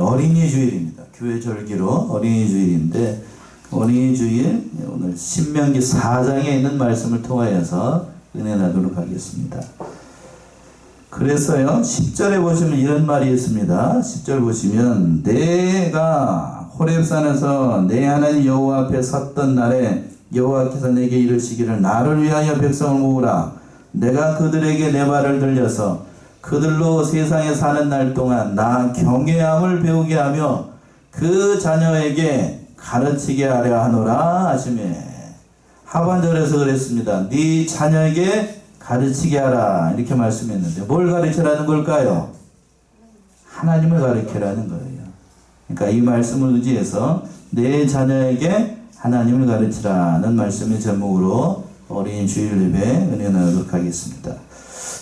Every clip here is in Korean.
어린이 주일입니다. 교회 절기로 어린이 주일인데 어린이 주일 오늘 신명기 4장에 있는 말씀을 통하여서 은혜 나누도록 하겠습니다. 그래서요 10절에 보시면 이런 말이 있습니다. 10절 보시면 내가 호렙산에서 내 하나님 여호와 앞에 섰던 날에 여호와께서 내게 이르시기를 나를 위하여 백성을 모으라. 내가 그들에게 내 말을 들려서 그들로 세상에 사는 날 동안 나 경외함을 배우게 하며 그 자녀에게 가르치게 하려 하노라 하시매. 하반절에서 그랬습니다. 네 자녀에게 가르치게 하라 이렇게 말씀했는데 뭘 가르치라는 걸까요? 하나님을 가르치라는 거예요. 그러니까 이 말씀을 의지해서 내 자녀에게 하나님을 가르치라는 말씀의 제목으로 어린이 주일 예배 은혜 나누도록 하겠습니다.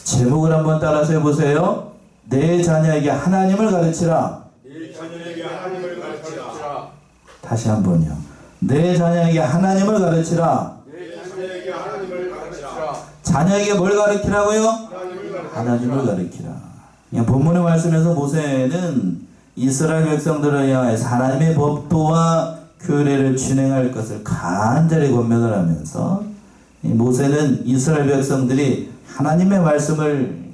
제목을 한번 따라서 해보세요. 내 자녀에게 하나님을 가르치라. 내 자녀에게 하나님을 가르치라. 다시 한번요. 내 자녀에게 하나님을 가르치라. 내 자녀에게 하나님을 가르치라. 자녀에게 뭘 가르치라고요? 하나님을 가르치라. 그냥 본문의 말씀에서 모세는 이스라엘 백성들을 향해서 하나님의 법도와 규례를 준행할 것을 간절히 권면을 하면서 모세는 이스라엘 백성들이 하나님의 말씀을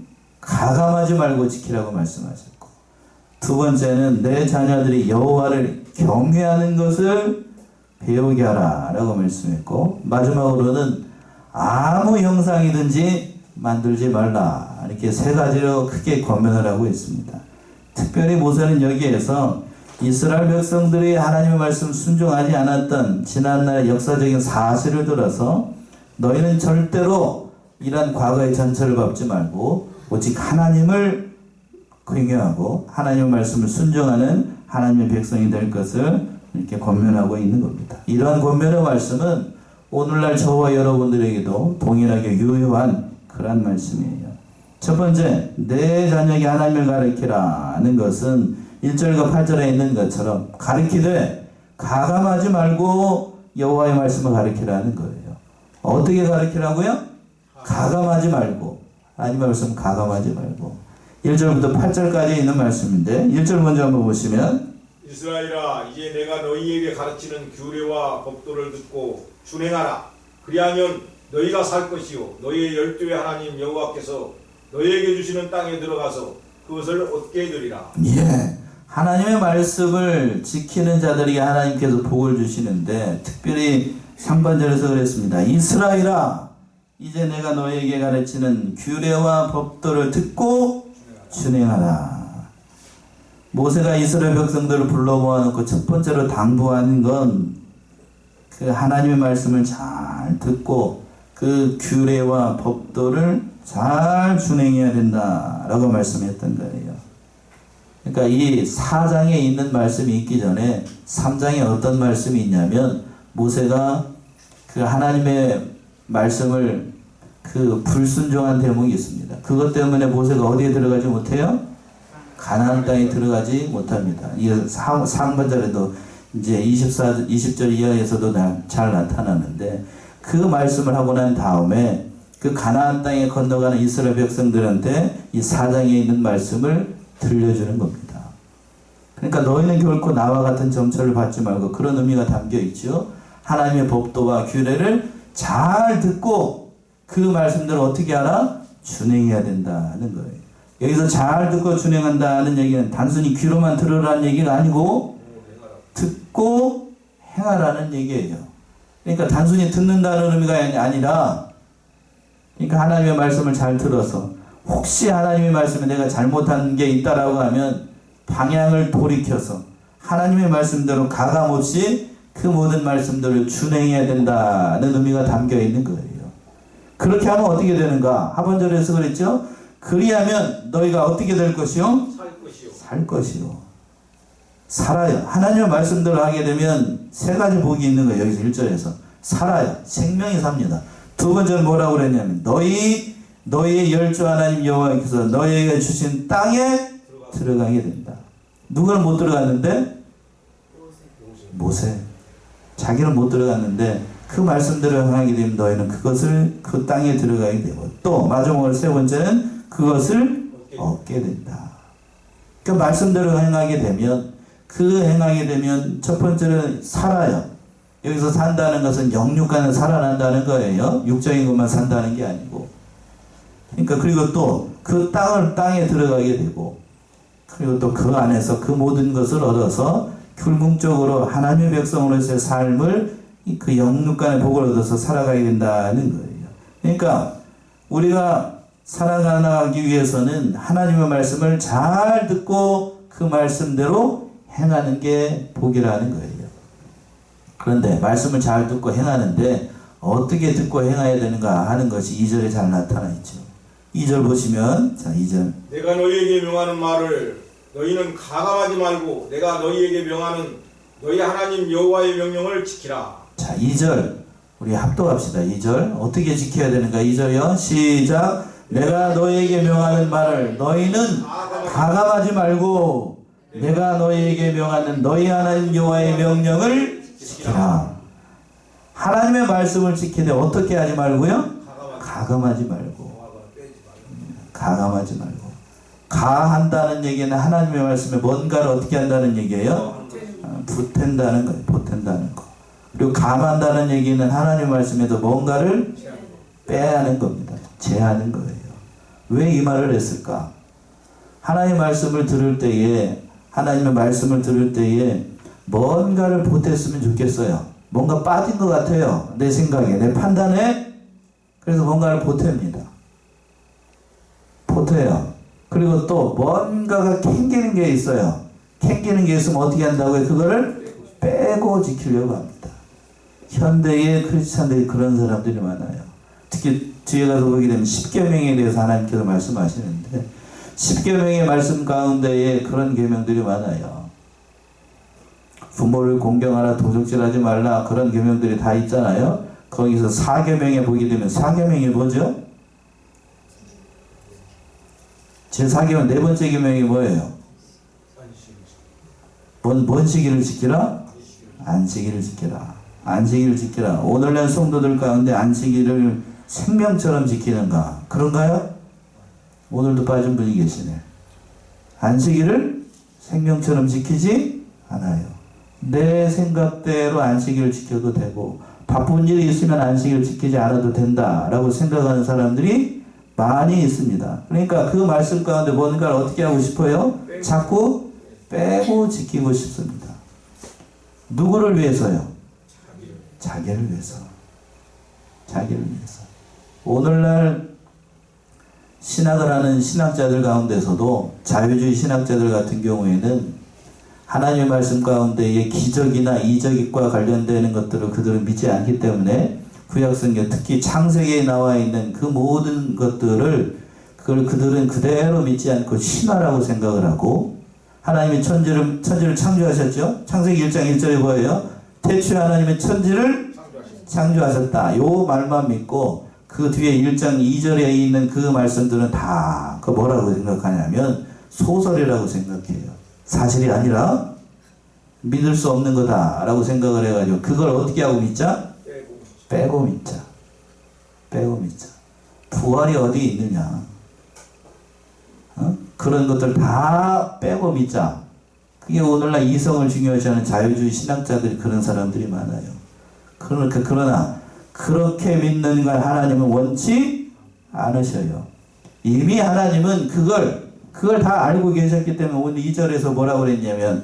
가감하지 말고 지키라고 말씀하셨고, 두 번째는 내 자녀들이 여호와를 경외하는 것을 배우게 하라 라고 말씀했고, 마지막으로는 아무 형상이든지 만들지 말라 이렇게 세 가지로 크게 권면을 하고 있습니다. 특별히 모세는 여기에서 이스라엘 백성들이 하나님의 말씀 순종하지 않았던 지난날 역사적인 사실을 들어서 너희는 절대로 이런 과거의 전철을 밟지 말고 오직 하나님을 경외하고 하나님의 말씀을 순종하는 하나님의 백성이 될 것을 이렇게 권면하고 있는 겁니다. 이러한 권면의 말씀은 오늘날 저와 여러분들에게도 동일하게 유효한 그런 말씀이에요. 첫 번째, 내 자녀에게 하나님을 가르치라는 것은 1절과 8절에 있는 것처럼 가르치되 가감하지 말고 여호와의 말씀을 가르치라는 거예요. 어떻게 가르치라고요? 가감하지 말고. 하나님의 말씀 가감하지 말고. 1절부터 8절까지 있는 말씀인데 1절 먼저 한번 보시면 이스라엘아, 이제 내가 너희에게 가르치는 규례와 법도를 듣고 준행하라. 그리하면 너희가 살 것이요 너희의 열조의 하나님 여호와께서 너희에게 주시는 땅에 들어가서 그것을 얻게 되리라. 예, 하나님의 말씀을 지키는 자들에게 하나님께서 복을 주시는데 특별히 3번절에서 그랬습니다. 이스라엘아, 이제 내가 너희에게 가르치는 규례와 법도를 듣고 준행하라. 모세가 이스라엘 백성들을 불러 모아놓고 첫 번째로 당부하는 건 그 하나님의 말씀을 잘 듣고 그 규례와 법도를 잘 준행해야 된다라고 말씀했던 거예요. 그러니까 이 4장에 있는 말씀이 있기 전에 3장에 어떤 말씀이 있냐면 모세가 그 하나님의 말씀을 그 불순종한 대목이 있습니다. 그것 때문에 모세가 어디에 들어가지 못해요? 가나안 땅에 들어가지 못합니다. 이 상반절에도 이제 20절 이하에서도 잘 나타나는데 그 말씀을 하고 난 다음에 그 가나안 땅에 건너가는 이스라엘 백성들한테 이 4장에 있는 말씀을 들려주는 겁니다. 그러니까 너희는 결코 나와 같은 정처를 받지 말고 그런 의미가 담겨 있죠. 하나님의 법도와 규례를 잘 듣고 그 말씀들을 어떻게 하라? 준행해야 된다는 거예요. 여기서 잘 듣고 준행한다는 얘기는 단순히 귀로만 들으라는 얘기가 아니고 듣고 행하라는 얘기예요. 그러니까 단순히 듣는다는 의미가 아니라 그러니까 하나님의 말씀을 잘 들어서 혹시 하나님의 말씀에 내가 잘못한 게 있다라고 하면 방향을 돌이켜서 하나님의 말씀대로 가감없이 그 모든 말씀들을 준행해야 된다는 의미가 담겨 있는 거예요. 그렇게 하면 어떻게 되는가? 하반절에서 그랬죠? 그리하면 너희가 어떻게 될 것이요? 살 것이요. 살아요. 하나님의 말씀대로 하게 되면 세 가지 복이 있는 거예요. 여기서 1절에서. 살아요. 생명이 삽니다. 두 번째는 뭐라고 그랬냐면 너희의 열조 하나님 여호와께서 너희에게 주신 땅에 들어가게 된다. 누구는 못 들어갔는데? 모세. 자기는 못 들어갔는데 그 말씀대로 행하게 되면 너희는 그것을 그 땅에 들어가게 되고 또 마지막으로 세 번째는 그것을 얻게 된다. 그 말씀대로 행하게 되면 첫 번째는 살아요. 여기서 산다는 것은 영육간에 살아난다는 거예요. 육적인 것만 산다는 게 아니고. 그러니까 그리고 또 그 땅에 들어가게 되고, 그리고 또 그 안에서 그 모든 것을 얻어서 궁극적으로 하나님의 백성으로서의 삶을 그 영육간의 복을 얻어서 살아가게 된다는 거예요. 그러니까 우리가 살아가기 위해서는 하나님의 말씀을 잘 듣고 그 말씀대로 행하는 게 복이라는 거예요. 그런데 말씀을 잘 듣고 행하는데 어떻게 듣고 행해야 되는가 하는 것이 2절에 잘 나타나 있죠. 2절 보시면, 자, 2절. 내가 너희에게 명하는 말을 너희는 가감하지 말고 내가 너희에게 명하는 너희 하나님 여호와의 명령을 지키라. 자, 2절 우리 합독합시다. 2절 어떻게 지켜야 되는가? 2절이요. 시작. 내가 너희에게 명하는 말을 너희는 가감하지 말고 내가 너희에게 명하는 너희 하나님 여호와의 명령을 지키라. 하나님의 말씀을 지키되 어떻게 하지 말고요? 가감하지 말고. 가감하지 말고. 가한다는 얘기는 하나님의 말씀에 뭔가를 어떻게 한다는 얘기예요? 보탠다는 거예요. 보탠다는 거. 그리고 감한다는 얘기는 하나님의 말씀에도 뭔가를 빼하는 겁니다. 제하는 거예요. 왜 이 말을 했을까? 하나님의 말씀을 들을 때에 뭔가를 보탰으면 좋겠어요. 뭔가 빠진 것 같아요. 내 생각에, 내 판단에. 그래서 뭔가를 보탭니다. 보태요. 그리고 또 뭔가가 캥기는 게 있어요. 캥기는 게 있으면 어떻게 한다고요? 그거를 빼고 지키려고 합니다. 현대의 크리스찬들이 그런 사람들이 많아요. 특히 뒤에 가서 보게 되면 십계명에 대해서 하나님께서 말씀하시는데 십계명의 말씀 가운데에 그런 계명들이 많아요. 부모를 공경하라, 도적질하지 말라, 그런 계명들이 다 있잖아요. 거기서 4계명에 보게 되면 4계명이 뭐죠? 제4계명 네 번째 계명이 뭐예요? 뭔 시기를 지키라? 안식일을 지키라. 안식일을 지키라. 오늘날 성도들 가운데 안식일을 생명처럼 지키는가? 그런가요? 오늘도 빠진 분이 계시네. 안식일을 생명처럼 지키지 않아요. 내 생각대로 안식일을 지켜도 되고 바쁜 일이 있으면 안식일을 지키지 않아도 된다라고 생각하는 사람들이 많이 있습니다. 그러니까 그 말씀 가운데 뭔가를 어떻게 하고 싶어요? 자꾸 빼고 지키고 싶습니다. 누구를 위해서요? 자기를 위해서. 자기를 위해서. 오늘날 신학을 하는 신학자들 가운데서도 자유주의 신학자들 같은 경우에는 하나님의 말씀 가운데의 기적이나 이적과 관련되는 것들을 그들은 믿지 않기 때문에 구약성경 특히 창세기에 나와 있는 그 모든 것들을 그들은 그대로 믿지 않고 신화라고 생각을 하고 하나님이 천지를 창조하셨죠. 창세기 1장 1절에 뭐예요? 태초에 하나님의 천지를 창조하셨다. 요 말만 믿고 그 뒤에 1장 2절에 있는 그 말씀들은 다 그 뭐라고 생각하냐면 소설이라고 생각해요. 사실이 아니라 믿을 수 없는 거다라고 생각을 해가지고 그걸 어떻게 하고 믿자? 빼고 믿자. 빼고 믿자. 부활이 어디 있느냐? 그런 것들 다 빼고 믿자. 그게 오늘날 이성을 중요시하는 자유주의 신학자들이 그런 사람들이 많아요. 그러나 그렇게 믿는 걸 하나님은 원치 않으셔요. 이미 하나님은 그걸 다 알고 계셨기 때문에 오늘 2절에서 뭐라고 그랬냐면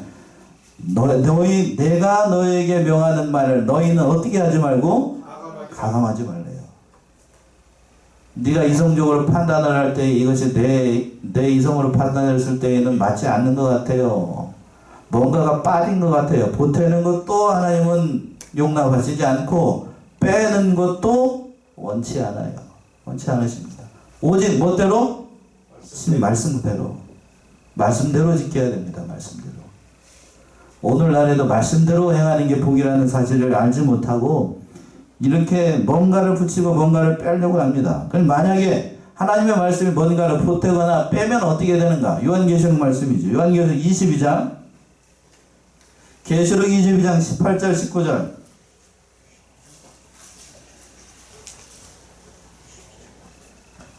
내가 너에게 명하는 말을 너희는 어떻게 하지 말고 가감하지 말래요. 네가 이성적으로 판단을 할 때 이것이 내 이성으로 판단했을 때에는 맞지 않는 것 같아요. 뭔가가 빠진 것 같아요. 보태는 것도 하나님은 용납하시지 않고 빼는 것도 원치 않아요. 원치 않으십니다. 오직 뭐대로? 말씀대로. 말씀대로 지켜야 됩니다. 말씀대로. 오늘날에도 말씀대로 행하는 게 복이라는 사실을 알지 못하고 이렇게 뭔가를 붙이고 뭔가를 빼려고 합니다. 그럼 만약에 하나님의 말씀이 뭔가를 보태거나 빼면 어떻게 되는가? 요한계시록 말씀이죠. 요한계시록 22장 계시록 22장 18절 19절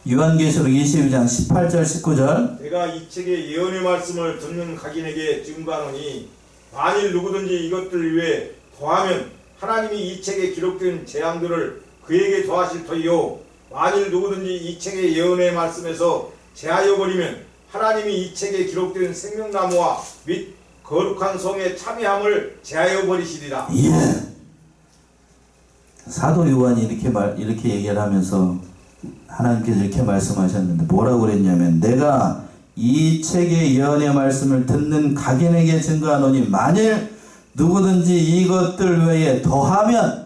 요한계시록 22장 18절 19절. 내가 이 책의 예언의 말씀을 듣는 각인에게 증거하노니 만일 누구든지 이것들을 위해 더하면 하나님이 이 책에 기록된 재앙들을 그에게 더하실 터이요 만일 누구든지 이 책의 예언의 말씀에서 제하여 버리면 하나님이 이 책에 기록된 생명나무와 및 거룩한 성의 참여함을 제하여 버리시리라. 예. 사도 요한이 이렇게 얘기를 하면서 하나님께서 이렇게 말씀하셨는데 뭐라고 그랬냐면 내가 이 책의 예언의 말씀을 듣는 각인에게 증거하노니 만일 누구든지 이것들 외에 더하면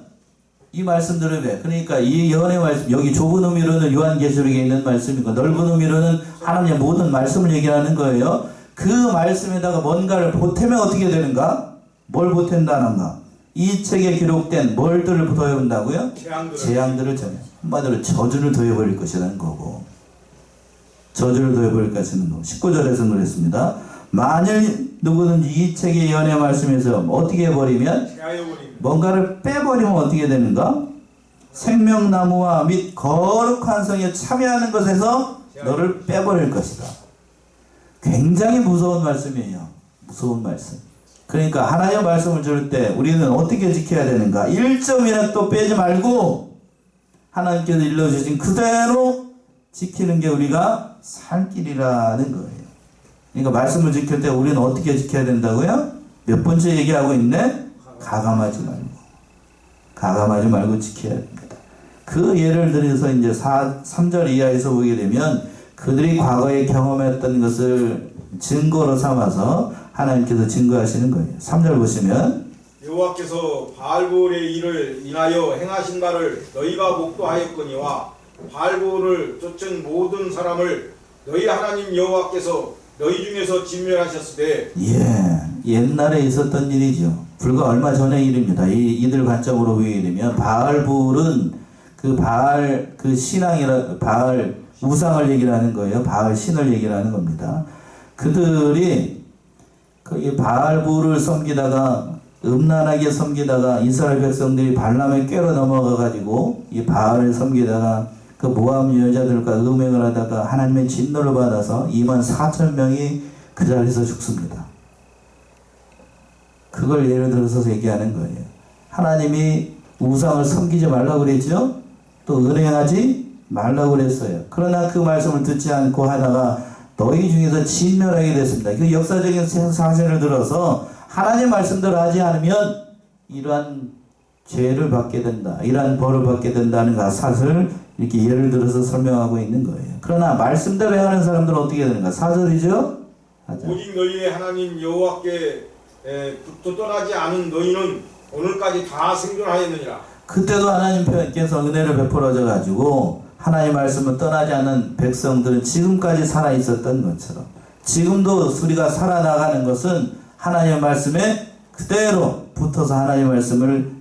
이 말씀들을 왜 그러니까 이 예언의 말씀 여기 좁은 의미로는 요한계시록에 있는 말씀이고 넓은 의미로는 하나님의 모든 말씀을 얘기하는 거예요. 그 말씀에다가 뭔가를 보태면 어떻게 되는가? 뭘 보탠다는가? 이 책에 기록된 뭘들을 더해본다고요? 재앙들을 전해. 한마디로 저주를 더해버릴 것이라는 거고 저주를 더해버릴 것이라는 거고 19절에서 그랬습니다. 만일 누구든지 이 책의 예언의 말씀에서 어떻게 해버리면 뭔가를 빼버리면 어떻게 되는가? 생명나무와 및 거룩한 성에 참여하는 것에서 너를 빼버릴 것이다. 굉장히 무서운 말씀이에요. 무서운 말씀. 그러니까 하나님의 말씀을 들을 때 우리는 어떻게 지켜야 되는가? 1점이나 또 빼지 말고 하나님께서 일러주신 그대로 지키는 게 우리가 살 길이라는 거예요. 그러니까 말씀을 지킬 때 우리는 어떻게 지켜야 된다고요? 몇 번째 얘기하고 있네? 가감하지 말고 지켜야 됩니다. 그 예를 들어서 이제 3절 이하에서 보게 되면 그들이 과거에 경험했던 것을 증거로 삼아서 하나님께서 증거하시는 거예요. 3절 보시면 여호와께서 바알볼의 일을 인하여 행하신 바를 너희가 목도하였거니와 바알볼을 쫓은 모든 사람을 너희 하나님 여호와께서 너희 중에서 진멸하셨으되 옛날에 있었던 일이죠. 불과 얼마 전의 일입니다. 이들 관점으로 보이면 바알볼은 그 신앙이라 바알 우상을 얘기를 하는 거예요. 바알 신을 얘기를 하는 겁니다. 그들이 이 바알볼을 섬기다가 음란하게 섬기다가 이스라엘 백성들이 발람의 꾀로 넘어가 가지고 이 바알을 섬기다가 그 모압 여자들과 음행을 하다가 하나님의 진노를 받아서 24,000명이 그 자리에서 죽습니다. 그걸 예를 들어서 얘기하는 거예요. 하나님이 우상을 섬기지 말라고 그랬죠? 또 은행하지 말라고 그랬어요. 그러나 그 말씀을 듣지 않고 하다가 너희 중에서 진멸하게 됐습니다. 그 역사적인 사실을 들어서 하나님 말씀대로 하지 않으면 이러한 죄를 받게 된다. 이러한 벌을 받게 된다는 사실을 이렇게 예를 들어서 설명하고 있는 거예요. 그러나 말씀대로 행하는 사람들은 어떻게 되는가? 4절이죠? 오직 너희의 하나님 여호와께 떠나지 않은 너희는 오늘까지 다 생존하였느니라. 그때도 하나님께서 은혜를 베풀어져 가지고 하나님의 말씀을 떠나지 않은 백성들은 지금까지 살아 있었던 것처럼 지금도 우리가 살아나가는 것은 하나님의 말씀에 그대로 붙어서 하나님의 말씀을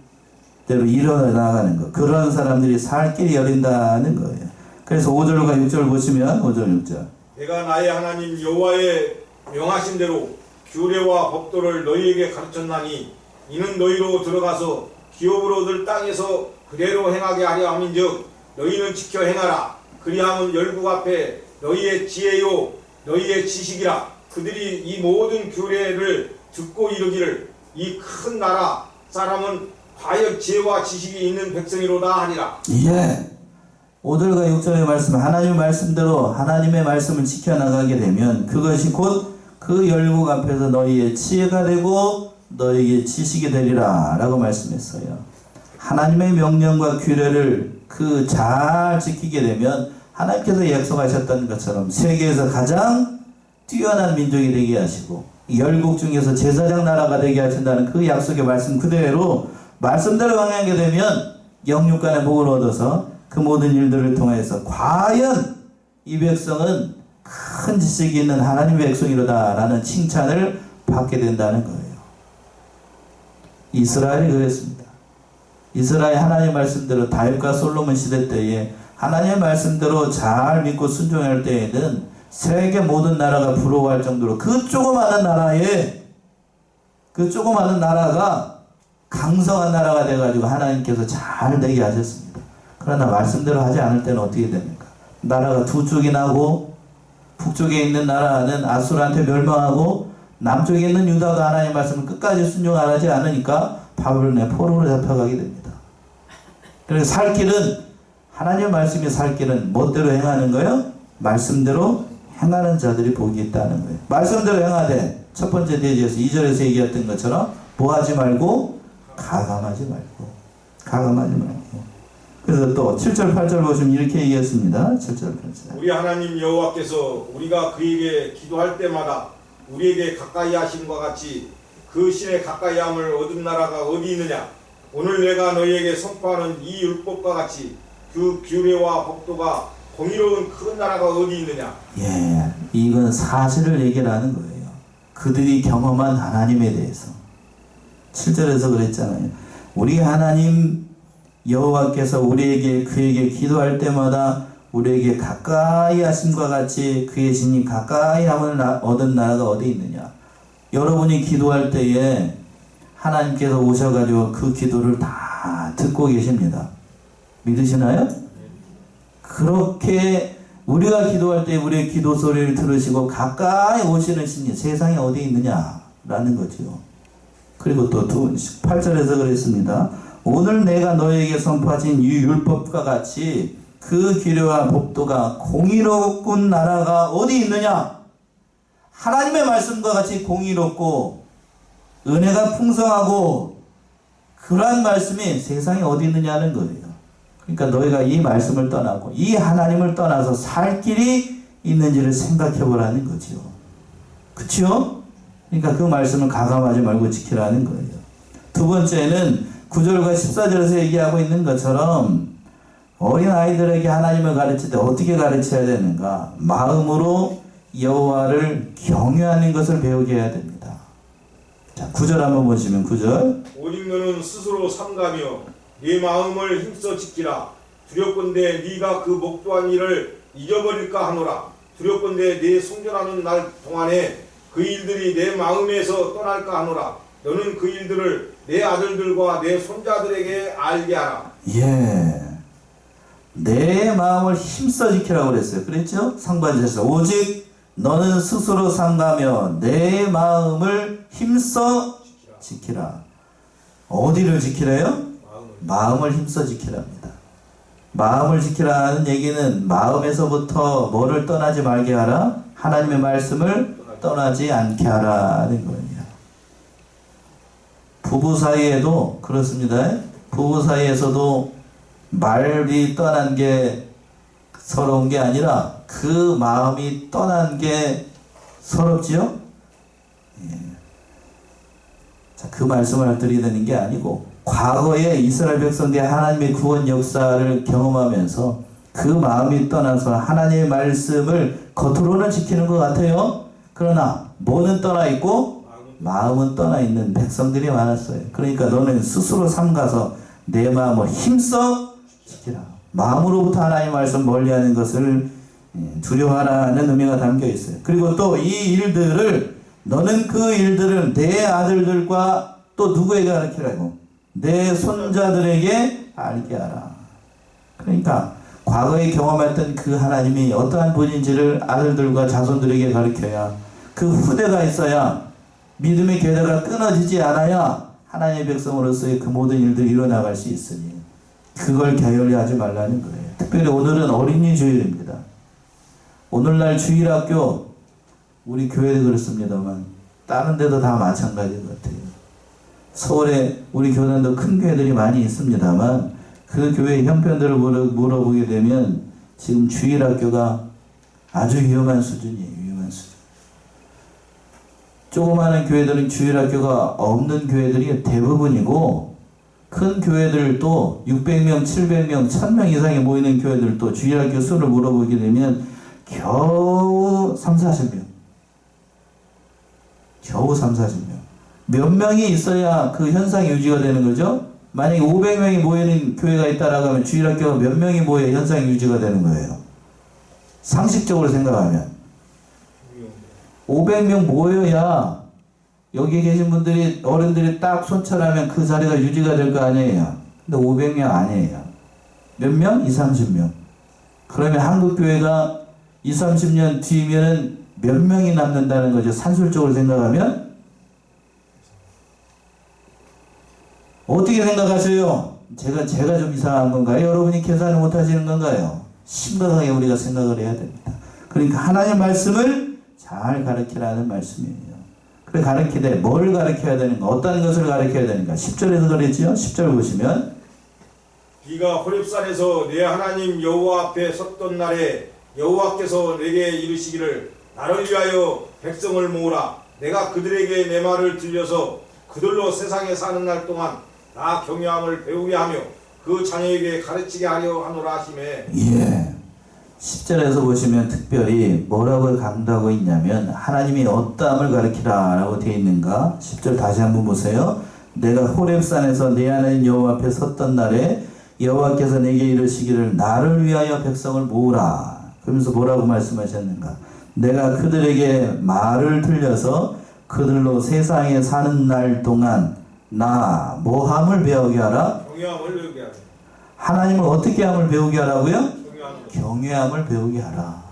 대로 일어나가는 것. 그런 사람들이 살 길이 열린다는 거예요. 그래서 5절과 6절 보시면 5절 6절 내가 나의 하나님 여호와의 명하신 대로 규례와 법도를 너희에게 가르쳤나니 이는 너희로 들어가서 기업으로 얻을 땅에서 그대로 행하게 하려 함인즉 너희는 지켜 행하라. 그리하면 열국 앞에 너희의 지혜요 너희의 지식이라. 그들이 이 모든 규례를 듣고 이르기를 이 큰 나라 사람은 과연 지혜와 지식이 있는 백성이로다 하리라. 5절과 6절의 말씀, 하나님의 말씀대로 하나님의 말씀을 지켜나가게 되면 그것이 곧 그 열국 앞에서 너희의 지혜가 되고 너희의 지식이 되리라 라고 말씀했어요. 하나님의 명령과 규례를 잘 지키게 되면 하나님께서 약속하셨던 것처럼 세계에서 가장 뛰어난 민족이 되게 하시고 열국 중에서 제사장 나라가 되게 하신다는 그 약속의 말씀 그대로 말씀대로 행하게 되면 영육간의 복을 얻어서 그 모든 일들을 통해서 과연 이 백성은 큰 지식이 있는 하나님의 백성이로다 라는 칭찬을 받게 된다는 거예요. 이스라엘이 그랬습니다. 이스라엘 하나님의 말씀대로 다윗과 솔로몬 시대 때에 하나님의 말씀대로 잘 믿고 순종할 때에는 세계 모든 나라가 부러워할 정도로 그 조그마한 나라가 강성한 나라가 돼가지고 하나님께서 잘 되게 하셨습니다. 그러나 말씀대로 하지 않을 때는 어떻게 됩니까? 나라가 두 쪽이 나고 북쪽에 있는 나라는 아수르한테 멸망하고 남쪽에 있는 유다도 하나님의 말씀을 끝까지 순종 안 하지 않으니까 바벨론의 포로로 잡혀가게 됩니다. 그래서 살 길은 하나님의 말씀이 살 길은 멋대로 행하는 거예요? 말씀대로 행하는 자들이 복이 있다는 거예요. 말씀대로 행하되 첫 번째 대지에서 2절에서 얘기했던 것처럼 뭐하지 말고 가감하지 말고 그래서 또 7절 8절 보시면 이렇게 얘기했습니다. 7절 8절 우리 하나님 여호와께서 우리가 그에게 기도할 때마다 우리에게 가까이 하심과 같이 그 신의 가까이 함을 얻은 나라가 어디 있느냐. 오늘 내가 너희에게 선포하는 이 율법과 같이 그 규례와 법도가 공의로운 큰 나라가 어디 있느냐. 예, 이건 사실을 얘기를 하는 거예요. 그들이 경험한 하나님에 대해서 7절에서 그랬잖아요. 우리 하나님 여호와께서 우리에게 그에게 기도할 때마다 우리에게 가까이 하심과 같이 그의 신이 가까이 함을 얻은 나라가 어디 있느냐. 여러분이 기도할 때에 하나님께서 오셔가지고 그 기도를 다 듣고 계십니다. 믿으시나요? 그렇게 우리가 기도할 때 우리의 기도 소리를 들으시고 가까이 오시는 신이 세상에 어디 있느냐라는 거죠. 그리고 또 8절에서 그랬습니다. 오늘 내가 너에게 선포하신 이 율법과 같이 그 규례와 법도가 공의롭군 나라가 어디 있느냐. 하나님의 말씀과 같이 공의롭고 은혜가 풍성하고 그러한 말씀이 세상에 어디 있느냐는 거예요. 그러니까 너희가 이 말씀을 떠나고 이 하나님을 떠나서 살 길이 있는지를 생각해 보라는 거죠. 그렇죠? 그러니까 그 말씀을 가감하지 말고 지키라는 거예요. 두 번째는 9절과 14절에서 얘기하고 있는 것처럼 어린 아이들에게 하나님을 가르칠 때 어떻게 가르쳐야 되는가? 마음으로 여호와를 경외하는 것을 배우게 해야 됩니다. 자, 9절 한번 보시면 9절. 오직 너는 스스로 삼가며 네 마음을 힘써 지키라. 두렵건대 네가 그 목도한 일을 잊어버릴까 하노라. 두렵건대 네 성전하는 날 동안에 그 일들이 내 마음에서 떠날까 하노라. 너는 그 일들을 내 아들들과 내 손자들에게 알게 하라. 예. 내 마음을 힘써 지키라고 그랬어요. 그랬죠? 상반절에서 오직 너는 스스로 삼가며 내 마음을 힘써 지키라. 어디를 지키래요? 마음을 힘써 지키랍니다. 마음을 지키라는 얘기는 마음에서부터 뭐를 떠나지 말게 하라? 하나님의 말씀을 떠나지 않게 하라는 거예요. 부부 사이에도 그렇습니다. 부부 사이에서도 말이 떠난 게 서러운 게 아니라 그 마음이 떠난 게 서럽지요? 예. 자, 그 말씀을 드리는 게 아니고 과거에 이스라엘 백성들의 하나님의 구원 역사를 경험하면서 그 마음이 떠나서 하나님의 말씀을 겉으로는 지키는 것 같아요. 그러나 뭐는 떠나 있고 마음은 떠나 있는 백성들이 많았어요. 그러니까 너는 스스로 삼가서 내 마음을 힘써 지키라. 마음으로부터 하나님의 말씀 멀리하는 것을 두려워하라는 의미가 담겨 있어요. 그리고 또 이 일들을 너는 그 일들을 내 아들들과 또 누구에게 가르치라고? 내 손자들에게 알게 하라. 그러니까 과거에 경험했던 그 하나님이 어떠한 분인지를 아들들과 자손들에게 가르쳐야 그 후대가 있어야 믿음의 궤도가 끊어지지 않아야 하나님의 백성으로서의 그 모든 일들이 일어나갈 수 있으니 그걸 게을리하지 말라는 거예요. 특별히 오늘은 어린이 주일입니다. 오늘날 주일학교 우리 교회도 그렇습니다만 다른 데도 다 마찬가지인 것 같아요. 서울에 우리 교단도 큰 교회들이 많이 있습니다만 그 교회 형편들을 물어보게 되면 지금 주일학교가 아주 위험한 수준이에요. 위험한 수준. 조그마한 교회들은 주일학교가 없는 교회들이 대부분이고 큰 교회들도 600명, 700명, 1000명 이상이 모이는 교회들도 주일학교 수를 물어보게 되면 겨우 3, 40명. 겨우 3, 40명. 몇 명이 있어야 그 현상이 유지가 되는 거죠? 만약에 500명이 모이는 교회가 있다라고 하면 주일학교가 몇 명이 모여 현상이 유지가 되는 거예요? 상식적으로 생각하면 500명 모여야 여기 계신 분들이 어른들이 딱 손절하면 그 자리가 유지가 될 거 아니에요. 근데 500명 아니에요. 몇 명? 20, 30명. 그러면 한국교회가 20, 30년 뒤면은 몇 명이 남는다는 거죠. 산술적으로 생각하면. 어떻게 생각하세요? 제가 좀 이상한 건가요? 여러분이 계산을 못 하시는 건가요? 심각하게 우리가 생각을 해야 됩니다. 그러니까 하나님의 말씀을 잘 가르치라는 말씀이에요. 그래 가르치되 뭘 가르쳐야 되는가? 어떤 것을 가르쳐야 되는가? 10절에서 그랬죠? 10절 보시면 네가 호렙산에서 내 하나님 여호와 앞에 섰던 날에 여호와께서 내게 이르시기를 나를 위하여 백성을 모으라. 내가 그들에게 내 말을 들려서 그들로 세상에 사는 날 동안 나 경외함을 배우게 하며 그 자녀에게 가르치게 하려 하노라 하시매. 예. 10절에서 보시면 특별히 뭐라고 강조하고 있냐면 하나님이 어떠함을 가르치라 라고 되어 있는가? 10절 다시 한번 보세요. 내가 호렙산에서 내 하나님 여호와 앞에 섰던 날에 여호와께서 내게 이르시기를 나를 위하여 백성을 모으라. 그러면서 뭐라고 말씀하셨는가? 내가 그들에게 말을 들려서 그들로 세상에 사는 날 동안 나 뭐함을 배우게 하라? 경외함을 배우게 하라. 하나님을 어떻게 함을 배우게 하라고요? 경외함을 배우게 하라.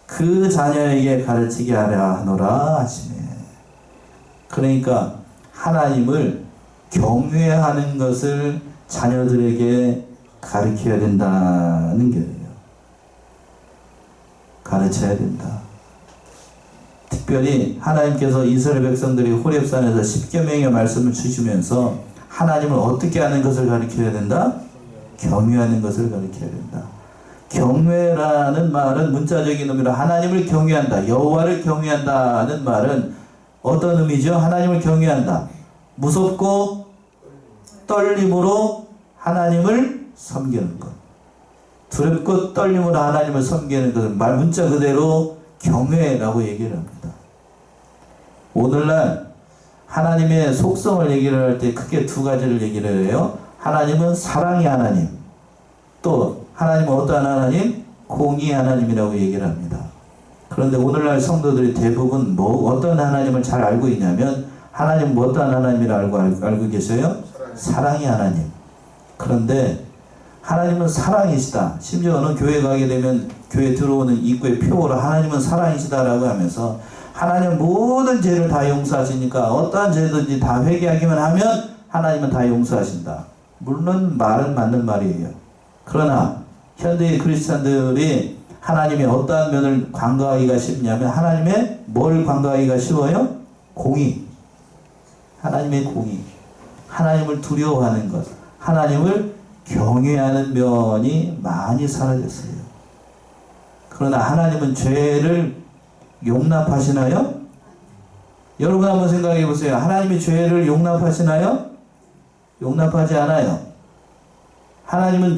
그 자녀에게 가르치게 하라 하노라 하시네. 그러니까 하나님을 경외하는 것을 자녀들에게 가르쳐야 된다는 거예요. 가르쳐야 된다. 특별히 하나님께서 이스라엘 백성들이 호렙산에서 10개 명의 말씀을 주시면서 하나님을 어떻게 하는 것을 가르쳐야 된다? 경외하는 것을 가르쳐야 된다. 경외라는 말은 문자적인 의미로 하나님을 경외한다. 여호와를 경외한다는 말은 어떤 의미죠? 하나님을 경외한다. 무섭고 떨림으로 하나님을 섬기는 것. 두렵고 떨림으로 하나님을 섬기는 것은 말 문자 그대로 경외라고 얘기를 합니다. 오늘날 하나님의 속성을 얘기를 할 때 크게 두 가지를 얘기를 해요. 하나님은 사랑의 하나님, 또 하나님은 어떠한 하나님? 공의의 하나님이라고 얘기를 합니다. 그런데 오늘날 성도들이 대부분 어떤 하나님을 잘 알고 있냐면 하나님은 어떠한 하나님이라 알고 계셔요? 사랑의 하나님. 그런데 하나님은 사랑이시다. 심지어 어느 교회 가게 되면 교회 들어오는 입구의 표어로 하나님은 사랑이시다라고 하면서 하나님은 모든 죄를 다 용서하시니까 어떠한 죄든지 다 회개하기만 하면 하나님은 다 용서하신다. 물론 말은 맞는 말이에요. 그러나 현대의 크리스찬들이 하나님의 어떠한 면을 간과하기가 쉽냐면 하나님의 뭘 간과하기가 쉬워요? 공의. 하나님의 공의. 하나님을 두려워하는 것. 하나님을 경외하는 면이 많이 사라졌어요. 그러나 하나님은 죄를 용납하시나요? 여러분 한번 생각해 보세요. 하나님이 죄를 용납하시나요? 용납하지 않아요. 하나님은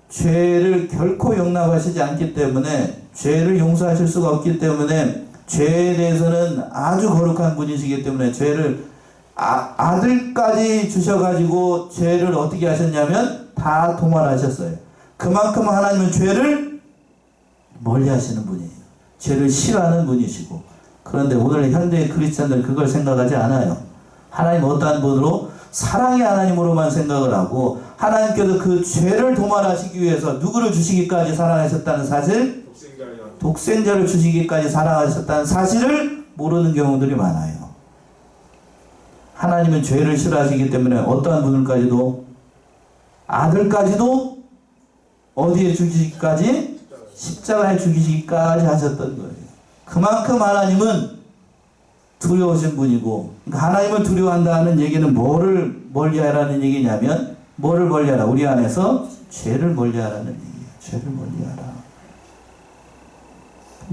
죄를 결코 용납하시지 않기 때문에 죄를 용서하실 수가 없기 때문에 죄에 대해서는 아주 거룩한 분이시기 때문에 죄를 아들까지 주셔가지고 죄를 어떻게 하셨냐면 다 도말하셨어요. 그만큼 하나님은 죄를 멀리 하시는 분이에요. 죄를 싫어하는 분이시고. 그런데 오늘 현대의 크리스찬들은 그걸 생각하지 않아요. 하나님 어떠한 분으로? 사랑의 하나님으로만 생각을 하고 하나님께서 그 죄를 도말하시기 위해서 누구를 주시기까지 사랑하셨다는 사실? 독생자를 주시기까지 사랑하셨다는 사실을 모르는 경우들이 많아요. 하나님은 죄를 싫어하시기 때문에 어떠한 분들까지도 아들까지도 어디에 죽이시기까지? 십자가에 죽이시기까지 하셨던 거예요. 그만큼 하나님은 두려우신 분이고, 그러니까 하나님을 두려워한다는 얘기는 뭐를 멀리하라는 얘기냐면 뭐를 멀리하라? 우리 안에서 죄를 멀리하라는 얘기예요. 죄를 멀리하라.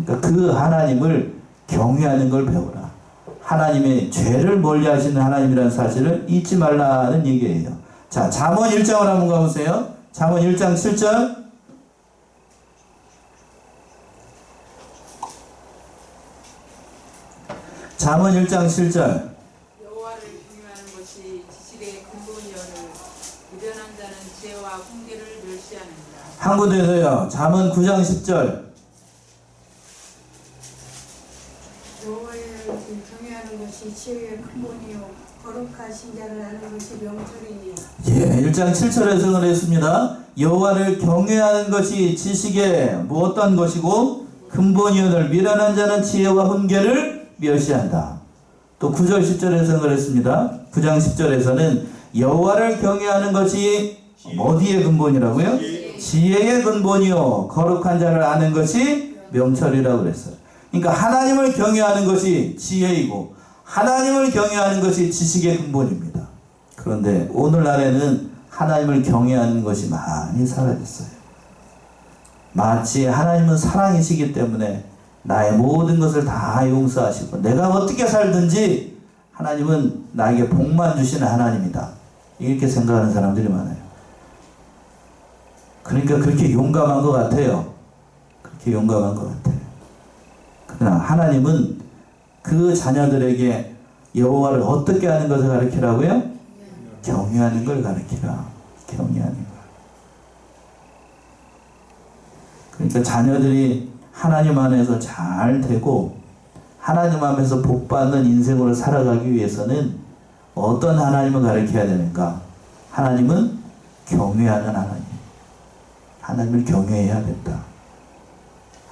그러니까 그 하나님을 경외하는 걸 배우라. 하나님의 죄를 멀리하시는 하나님이라는 사실을 잊지 말라는 얘기예요. 자, 잠언 1장을 한번 가보세요. 잠언 1장 7절. 잠언 1장 7절. 여호와를 경외하는 것이 지식의 근본이여를 미련한 자는 지혜와 훈계를 멸시하느니라. 한 군데서요. 잠언 9장 10절. 여호와를 경외하는 것이 지혜의 근본이요 거룩하신 자를 아는 것이 명철이니. 예, 1장 7절에 승언했습니다. 여호와를 경외하는 것이 지식의 뭐 어떤 것이고 근본이오늘 미련한 자는 지혜와 훈계를 멸시한다. 또 9절 10절에 승언했습니다. 9장 10절에서는 여호와를 경외하는 것이 어디의 근본이라고요? 지혜의 근본이요 거룩한 자를 아는 것이 명철이라고 그랬어요. 그러니까 하나님을 경외하는 것이 지혜이고 하나님을 경외하는 것이 지식의 근본입니다. 그런데 오늘날에는 하나님을 경외하는 것이 많이 사라졌어요. 마치 하나님은 사랑이시기 때문에 나의 모든 것을 다 용서하시고 내가 어떻게 살든지 하나님은 나에게 복만 주시는 하나님이다. 이렇게 생각하는 사람들이 많아요. 그러니까 그렇게 용감한 것 같아요. 그렇게 용감한 것 같아요. 그러나 하나님은 그 자녀들에게 여호와를 어떻게 하는 것을 가르치라고요? 경외하는 걸 가르치라. 경외하는 걸. 그러니까 자녀들이 하나님 안에서 잘 되고 하나님 안에서 복받는 인생으로 살아가기 위해서는 어떤 하나님을 가르쳐야 되는가? 하나님은 경외하는 하나님. 하나님을 경외해야 된다.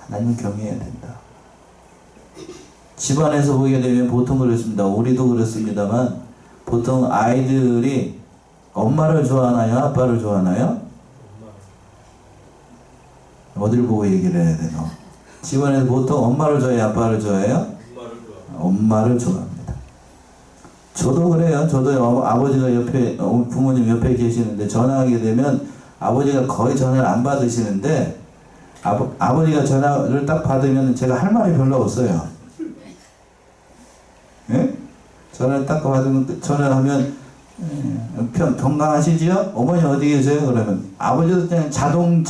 하나님을 경외해야 된다. 집안에서 보게 되면 보통 그렇습니다. 우리도 그렇습니다만 보통 아이들이 엄마를 좋아하나요? 아빠를 좋아하나요? 어딜 보고 얘기를 해야 되나? 집안에서 보통 엄마를 좋아해요? 아빠를 좋아해요? 엄마를 좋아합니다. 저도 그래요. 저도 아버지가 옆에 부모님 옆에 계시는데 전화하게 되면 아버지가 거의 전화를 안 받으시는데 아버지가 전화를 딱 받으면 제가 할 말이 별로 없어요. 예? 전화를 딱 받으면 전화를 하면 건강하시지요? 어머니 어디 계세요? 그러면 아버지도 그냥 자동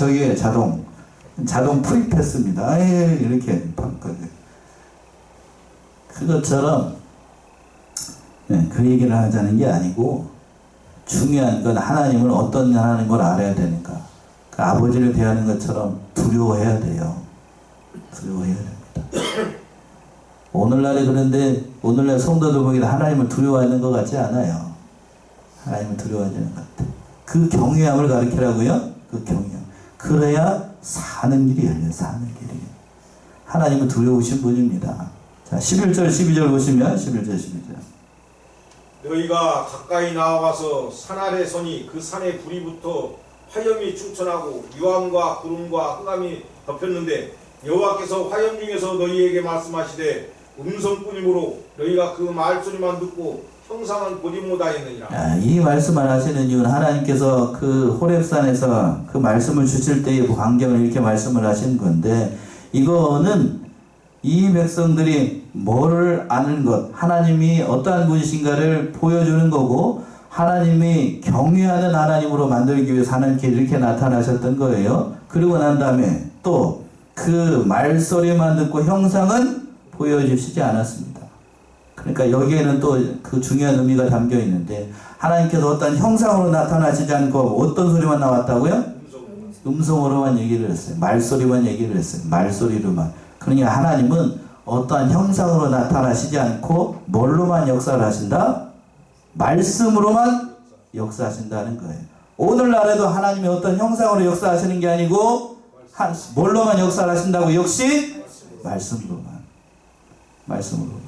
프리패스입니다. 이렇게 받거든요. 그것처럼 그 얘기를 하자는 게 아니고 중요한 건 하나님을 어떤 하나님을 알아야 되니까 그 아버지를 대하는 것처럼 두려워해야 돼요. 두려워해야 됩니다. 오늘날에 그런데 오늘날 성도들 보기에 하나님을 두려워하는 것 같지 않아요. 하나님을 두려워하지는 것 같아요. 그 경외함을 가르치라고요. 그 경외함. 그래야 사는 길이 열려요. 사는 길이. 하나님은 두려우신 분입니다. 자, 11절 12절 보시면 11절 12절. 너희가 가까이 나아가서 산 아래 서니 그 산에 불이 붙어 화염이 충천하고 유황과 구름과 흑암이 덮였는데 여호와께서 화염 중에서 너희에게 말씀하시되 음성뿐이므로 너희가 그 말소리만 듣고 형상은 보지 못하였느니라. 이 말씀을 하시는 이유는 하나님께서 그 호렙산에서 그 말씀을 주실 때의 그 광경을 이렇게 말씀을 하신 건데 이거는 이 백성들이 뭐를 아는 것, 하나님이 어떠한 분이신가를 보여주는 거고 하나님이 경외하는 하나님으로 만들기 위해서 하나님께 이렇게 나타나셨던 거예요. 그리고 난 다음에 또 그 말소리만 듣고 형상은 보여주시지 않았습니다. 그러니까 여기에는 또 그 중요한 의미가 담겨 있는데 하나님께서 어떤 형상으로 나타나시지 않고 어떤 소리만 나왔다고요? 음성으로만 얘기를 했어요. 말소리만 얘기를 했어요. 말소리로만. 그러니까 하나님은 어떠한 형상으로 나타나시지 않고 뭘로만 역사를 하신다? 말씀으로만 역사하신다는 거예요. 오늘날에도 하나님이 어떤 형상으로 역사하시는 게 아니고 뭘로만 역사를 하신다고? 역시 말씀으로만. 말씀으로만.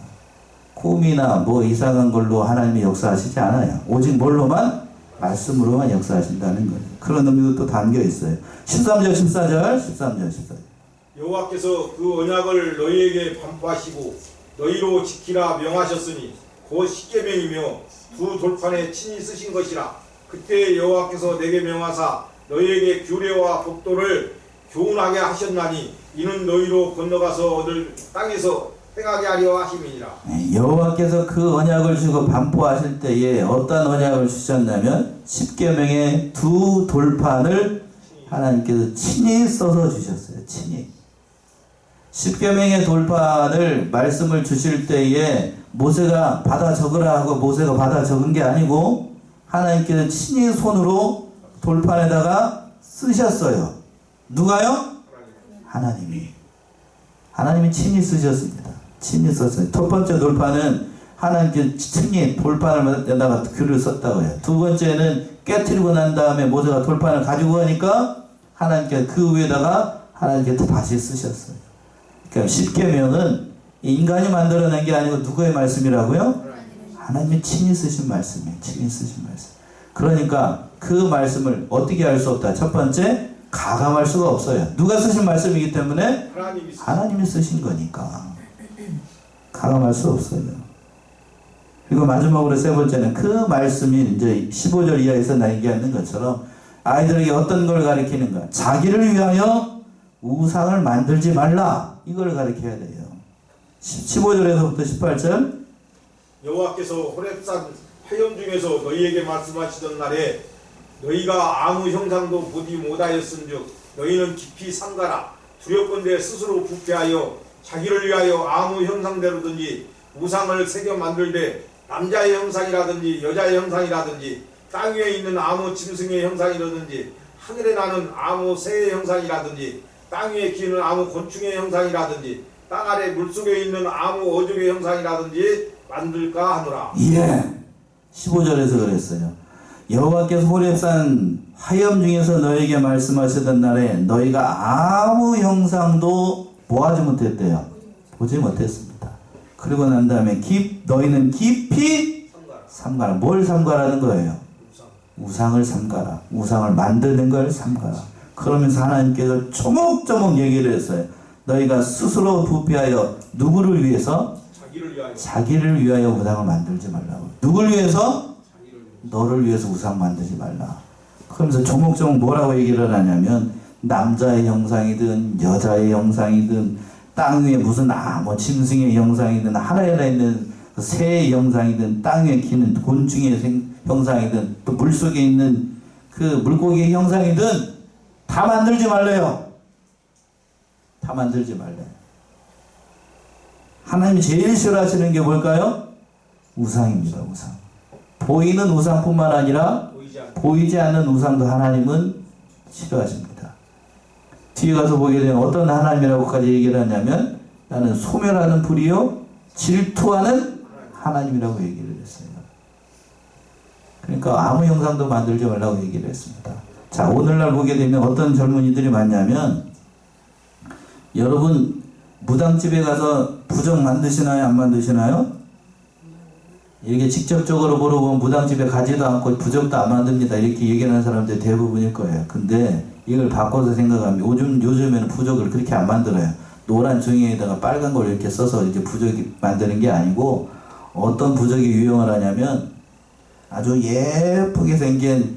꿈이나 뭐 이상한 걸로 하나님이 역사하시지 않아요. 오직 뭘로만? 말씀으로만 역사하신다는 거예요. 그런 의미도 또 담겨 있어요. 13절 14절. 여호와께서 그 언약을 너희에게 반포하시고 너희로 지키라 명하셨으니 곧 십계명이며 두 돌판에 친히 쓰신 것이라. 그때 여호와께서 내게 명하사 너희에게 규례와 법도를 교훈하게 하셨나니 이는 너희로 건너가서 얻을 땅에서 행하게 하려 하심이니라. 여호와께서 그 언약을 주고 반포하실 때에 어떤 언약을 주셨냐면 십계명의 두 돌판을 하나님께서 친히 써서 주셨어요. 친히. 십계명의 돌판을 말씀을 주실 때에 모세가 받아 적으라 하고 모세가 받아 적은 게 아니고 하나님께서 친히 손으로 돌판에다가 쓰셨어요. 누가요? 하나님이 친히 쓰셨습니다. 친히 썼어요. 첫 번째 돌판은 하나님께 층에 돌판에다가 글을 썼다고 해요. 두 번째는 깨트리고 난 다음에 모세가 돌판을 가지고 가니까 하나님께 그 위에다가 하나님께 또 다시 쓰셨어요. 그러니까 십계명은 인간이 만들어낸 게 아니고 누구의 말씀이라고요? 하나님이 친히 쓰신 말씀이에요. 친히 쓰신 말씀. 그러니까 그 말씀을 어떻게 알 수 없다. 첫 번째, 가감할 수가 없어요. 누가 쓰신 말씀이기 때문에 하나님이 쓰신 거니까 가감할 수 없어요. 그리고 마지막으로 세 번째는 그 말씀이 이제 15절 이하에서 나 얘기하는 것처럼 아이들에게 어떤 걸 가르치는가? 자기를 위하여 우상을 만들지 말라. 이걸 가르쳐야 돼요. 15절에서부터 18절. 여호와께서 호렙산 화염 중에서 너희에게 말씀하시던 날에 너희가 아무 형상도 보지 못하였은즉 너희는 깊이 삼가라. 두렵건대 스스로 부패하여 자기를 위하여 아무 형상대로든지 우상을 새겨 만들되 남자의 형상이라든지 여자의 형상이라든지 땅 위에 있는 아무 짐승의 형상이라든지 하늘에 나는 아무 새의 형상이라든지 땅 위에 기는 아무 곤충의 형상이라든지 땅 아래 물속에 있는 아무 어족의 형상이라든지 만들까 하노라. 예. 15절에서 그랬어요. 여호와께서 호렙산 화염 중에서 너에게 말씀하시던 날에 너희가 아무 형상도 뭐하지 못했대요. 보지 못했습니다. 그리고 난 다음에 너희는 깊이 삼가라. 뭘 삼가라는 거예요? 우상을 삼가라. 우상을 만드는 걸 삼가라. 그러면서 하나님께서 조목조목 얘기를 했어요. 너희가 스스로 부패하여 누구를 위해서? 자기를 위하여 우상을 만들지 말라고. 누굴 위해서? 너를 위해서 우상 만들지 말라. 그러면서 조목조목 뭐라고 얘기를 하냐면 남자의 형상이든 여자의 형상이든 땅 위에 무슨 뭐 짐승의 형상이든 하늘에 있는 새의 형상이든 땅 위에 기는 곤충의 형상이든 또 물속에 있는 그 물고기의 형상이든 다 만들지 말래요. 다 만들지 말래요. 하나님이 제일 싫어하시는 게 뭘까요? 우상입니다. 우상. 보이는 우상뿐만 아니라 보이지 않는 우상도 하나님은 싫어하십니다. 뒤에 가서 보게 되면 어떤 하나님이라고까지 얘기를 하냐면 나는 소멸하는 불이요 질투하는 하나님이라고 얘기를 했어요. 그러니까 아무 형상도 만들지 말라고 얘기를 했습니다. 자, 오늘날 보게 되면 어떤 젊은이들이 많냐면 여러분 무당집에 가서 부적 만드시나요? 안 만드시나요? 이렇게 직접적으로 물어보면 무당집에 가지도 않고 부적도 안 만듭니다. 이렇게 얘기하는 사람들이 대부분일 거예요. 근데 이걸 바꿔서 생각하면 요즘에는 부적을 그렇게 안 만들어요. 노란 종이에다가 빨간 걸 이렇게 써서 이제 부적이 만드는 게 아니고 어떤 부적이 유용을 하냐면 아주 예쁘게 생긴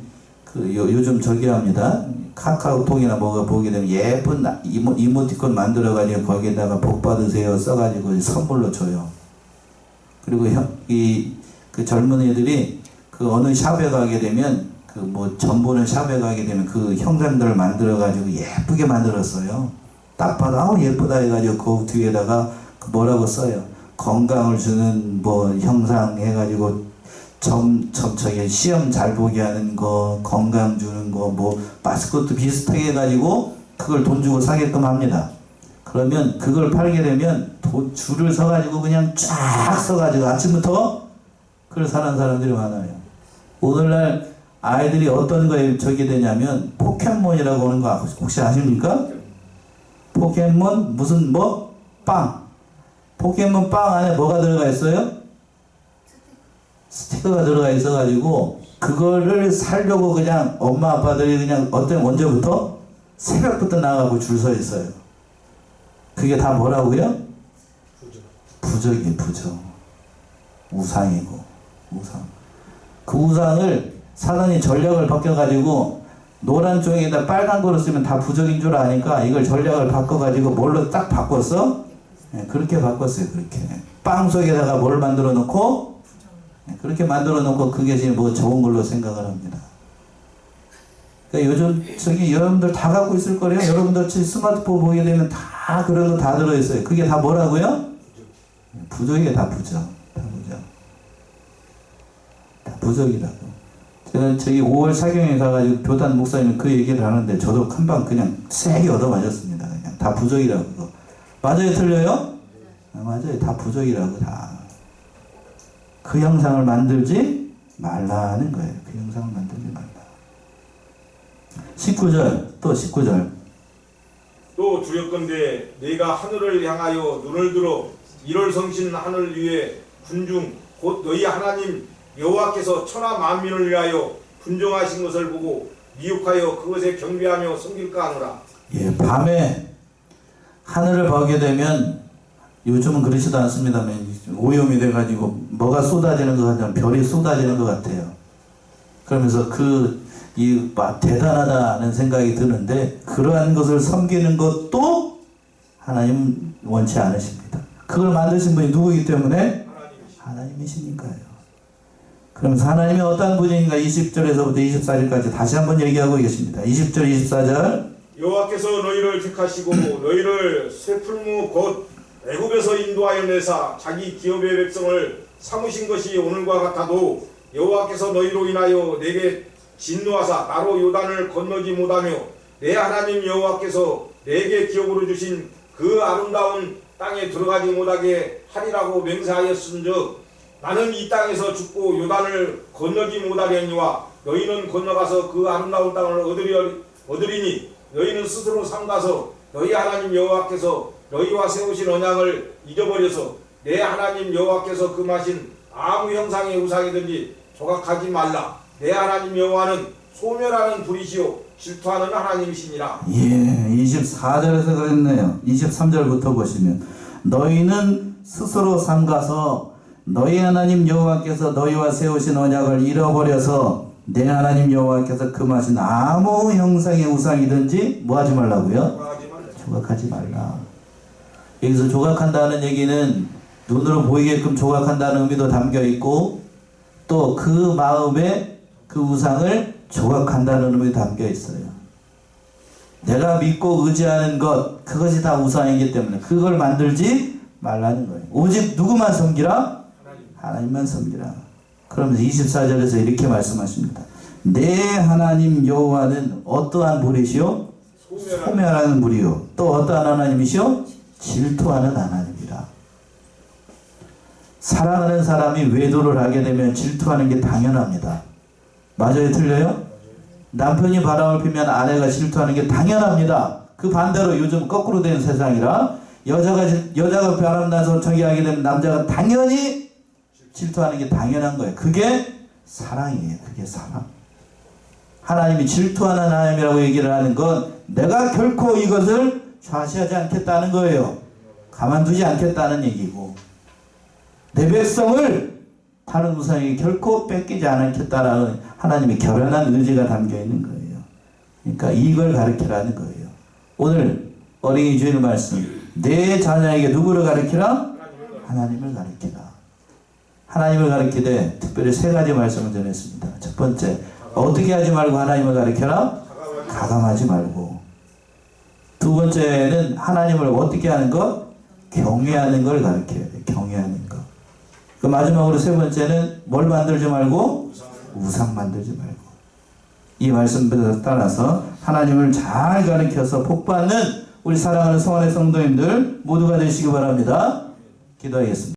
요즘 저기 합니다. 카카오톡이나 뭐가 보게 되면 예쁜 이모티콘 만들어가지고 거기에다가 복 받으세요 써가지고 선물로 줘요. 그리고 그 젊은 애들이 그 어느 샵에 가게 되면 그 뭐 전보는 샵에 가게 되면 그 형상들을 만들어가지고 예쁘게 만들었어요. 딱 봐도 아우 예쁘다 해가지고 그 뒤에다가 그 뭐라고 써요. 건강을 주는 뭐 형상 해가지고 저기 시험 잘 보게 하는 거, 건강 주는 거, 뭐 마스코트 비슷하게 해가지고 그걸 돈 주고 사게끔 합니다. 그러면 그걸 팔게 되면 줄을 서가지고 그냥 쫙 서가지고 아침부터 그걸 사는 사람들이 많아요. 오늘날 아이들이 어떤 거에 저기 되냐면 포켓몬이라고 하는 거 혹시 아십니까? 포켓몬 무슨 뭐 빵. 포켓몬 빵 안에 뭐가 들어가 있어요? 스티커가 들어가 있어가지고 그거를 사려고 그냥 엄마 아빠들이 그냥 언제부터? 새벽부터 나가고 줄 서 있어요. 그게 다 뭐라고요? 부적이에요. 부적. 우상이고 우상. 그 우상을 사단이 전략을 바뀌어가지고 노란 종이에다 빨간 거로 쓰면 다 부적인 줄 아니까 이걸 전략을 바꿔가지고 뭘로 딱 바꿨어? 네, 그렇게 바꿨어요. 그렇게 빵 속에다가 뭘 만들어 놓고 그렇게 만들어 놓고 그게 지금 뭐 좋은 걸로 생각을 합니다. 그러니까 요즘 저기 여러분들 다 갖고 있을 거래요. 여러분들 스마트폰 보게 되면 다 그런 거 다 들어있어요. 그게 다 뭐라고요? 부적이에요. 다 부적. 다 부적. 다 부적이라고. 제가 저기 5월 사경에 가가지고 교단 목사님 그 얘기를 하는데 저도 금방 그냥 세게 얻어맞았습니다. 그냥 다 부적이라고. 맞아요? 틀려요? 맞아요. 다 부적이라고 다. 그 형상을 만들지 말라는 거예요. 그 형상을 만들지 말라. 19절, 또 19절. 또 두렵건대 내가 하늘을 향하여 눈을 들어 이럴 성신 하늘 위에 군중 곧 너희 하나님 여호와께서 천하 만민을 위하여 분종하신 것을 보고 미혹하여 그것에 경배하며 섬길까 하노라. 예, 밤에 하늘을 보게 되면 요즘은 그렇지도 않습니다만 오염이 돼가지고 뭐가 쏟아지는 것 같아요. 별이 쏟아지는 것 같아요. 그러면서 대단하다는 생각이 드는데 그러한 것을 섬기는 것도 하나님 원치 않으십니다. 그걸 만드신 분이 누구이기 때문에? 하나님이시니까요. 그러면서 하나님이 어떤 분인가 20절에서부터 24절까지 다시 한번 얘기하고 계십니다. 20절 24절 여호와께서 너희를 택하시고 너희를 쇠풀무 곧 애굽에서 인도하여 내사 자기 기업의 백성을 삼으신 것이 오늘과 같아도 여호와께서 너희로 인하여 내게 진노하사 나로 요단을 건너지 못하며 내 하나님 여호와께서 내게 기업으로 주신 그 아름다운 땅에 들어가지 못하게 하리라고 맹세하였은즉 나는 이 땅에서 죽고 요단을 건너지 못하려니와 너희는 건너가서 그 아름다운 땅을 얻으리니 너희는 스스로 삼가서 너희 하나님 여호와께서 너희와 세우신 언약을 잊어버려서 내 하나님 여호와께서 금하신 아무 형상의 우상이든지 조각하지 말라. 내 하나님 여호와는 소멸하는 불이시요 질투하는 하나님이시니라. 예, 24절에서 그랬네요. 23절부터 보시면 너희는 스스로 삼가서 너희 하나님 여호와께서 너희와 세우신 언약을 잃어버려서 내 하나님 여호와께서 금하신 아무 형상의 우상이든지 뭐 하지 말라고요? 조각하지 말라. 여기서 조각한다는 얘기는 눈으로 보이게끔 조각한다는 의미도 담겨 있고 또 그 마음에 그 우상을 조각한다는 의미도 담겨 있어요. 내가 믿고 의지하는 것 그것이 다 우상이기 때문에 그걸 만들지 말라는 거예요. 오직 누구만 섬기라? 하나님만 섬기라. 그러면서 24절에서 이렇게 말씀하십니다. 내 하나님 여호와는 어떠한 분이시오? 소멸하는 분이요. 또 어떠한 하나님이시오? 질투하는 하나님이라. 사랑하는 사람이 외도를 하게 되면 질투하는 게 당연합니다. 맞아요? 틀려요? 남편이 바람을 피면 아내가 질투하는 게 당연합니다. 그 반대로 요즘 거꾸로 된 세상이라 여자가 바람나서 저기 하게 되면 남자가 당연히 질투하는 게 당연한 거예요. 그게 사랑이에요. 그게 사랑. 하나님이 질투하는 하나님이라고 얘기를 하는 건 내가 결코 이것을 좌시하지 않겠다는 거예요. 가만두지 않겠다는 얘기고 내 백성을 다른 우상에게 결코 뺏기지 않겠다라는 하나님의 결연한 의지가 담겨 있는 거예요. 그러니까 이걸 가르치라는 거예요. 오늘 어린이 주일 말씀 내 자녀에게 누구를 가르치라? 하나님을 가르치라. 하나님을 가르치되 특별히 세 가지 말씀을 전했습니다. 첫 번째, 어떻게 하지 말고 하나님을 가르쳐라? 가감하지 말고. 두 번째는 하나님을 어떻게 하는 것? 경외하는 걸 가르쳐야 돼. 경외하는 것. 그 마지막으로 세 번째는 뭘 만들지 말고? 우상 만들지 말고. 이 말씀들에 따라서 하나님을 잘 가르쳐서 복받는 우리 사랑하는 성원의 성도님들 모두가 되시기 바랍니다. 기도하겠습니다.